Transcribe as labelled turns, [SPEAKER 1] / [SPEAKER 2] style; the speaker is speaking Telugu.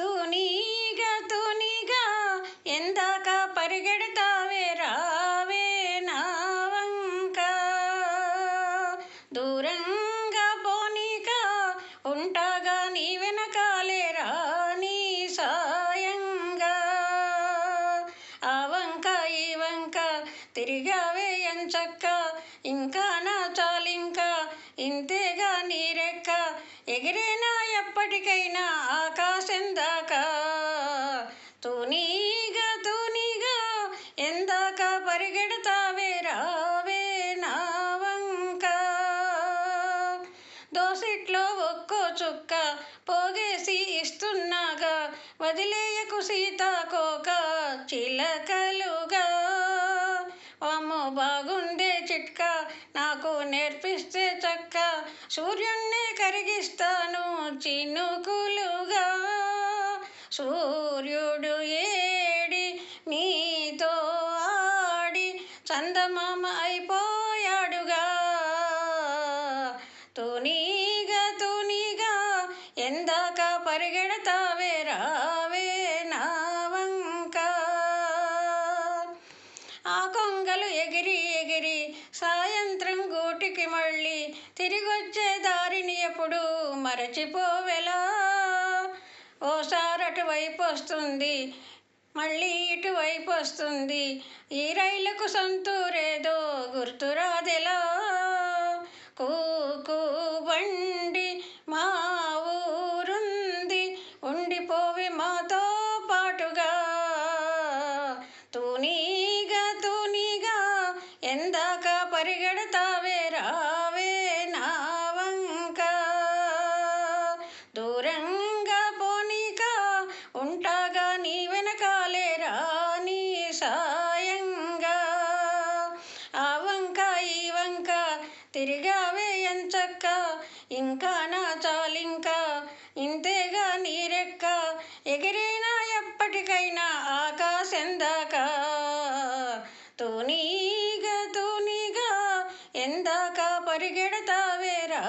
[SPEAKER 1] తూనీగా తూనీగా ఎందాక పరిగెడతావే రావే నా వంక దూరంగా పోనీక ఉంటాగా నీ వెనకాలే రాని సాయంగా ఆ వంక ఈ వంక తిరిగావే ఎంచక్క ఇంకా నా చాలింకా ఇంతేగా నీ రెక్క ఎగిరేనా ఎప్పటికైనా ఆకాశం దాకా తూనీగా తూనీగా ఎందాక పరిగెడతావే రావే నా వంక దోసిట్లో ఒక్కో చుక్క పోగేసి ఇస్తున్నాగా వదిలేయకు సీతాకోక చిలకలుగా అమ్మో బాగుందే చిట్కా నాకు నేర్పిస్తే చక్క సూర్యున్నే కరిగిస్తాను చినుకులుగా సూర్యుడు ఏడి నీతో ఆడి చందమామ అయిపోయాడుగా తూనీగా తూనీగా ఎందాక పరిగెడతావే రావే నా వంక ఆ కొంగలు ఎగిరి ఎగిరి సాయంత్రం గూటికి మళ్ళీ తిరిగొచ్చే దారిని ఎప్పుడు మరచిపోవెలా ఓసారి అటువైపు వస్తుంది మళ్ళీ ఇటువైపు వస్తుంది ఈ రైలుకు సొంతూరేదో గుర్తురాదెలా కూకు బండి మా ఊరుంది ఉండిపోవి మాతో పాటుగా తూనీగా తూనీగా ఎందాక పరిగెడతావే రావే నా వంక దూరంగా పోనీక ఉంటాగా నీ వెనకాలే రాని సాయంగా ఆ వంక ఈ వంక తిరిగావే ఎంచక్క ఇంకా నా చాలింకా ఇంతేగా నీ రెక్క ఎగిరేనా ఎప్పటికైనా ఆకాశం దాకా తూనీగా తూనీగా ఎందాక పరిగెడతావే రా